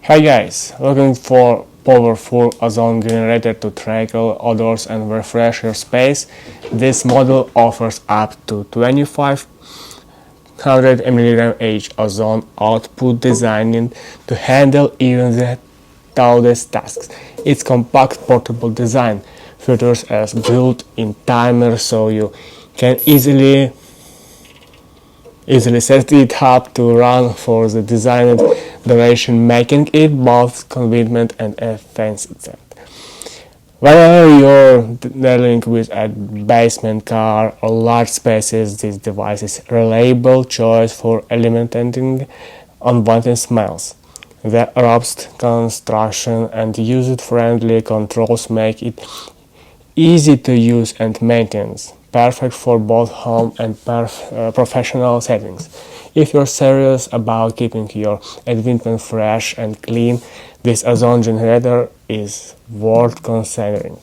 Hey guys, looking for powerful ozone generator to tackle odors and refresh your space? This model offers up to 2500 mg ozone output designed to handle even the tallest tasks. Its compact portable design features a built-in timer so you can easily set it up to run for the designed duration, making it both convenient and efficient. Whether you're dealing with a basement car or large spaces, this device is a reliable choice for eliminating unwanted smells. The robust construction and user-friendly controls make it easy to use and maintain, perfect for both home and professional settings. If you're serious about keeping your environment fresh and clean, this ozone generator is worth considering.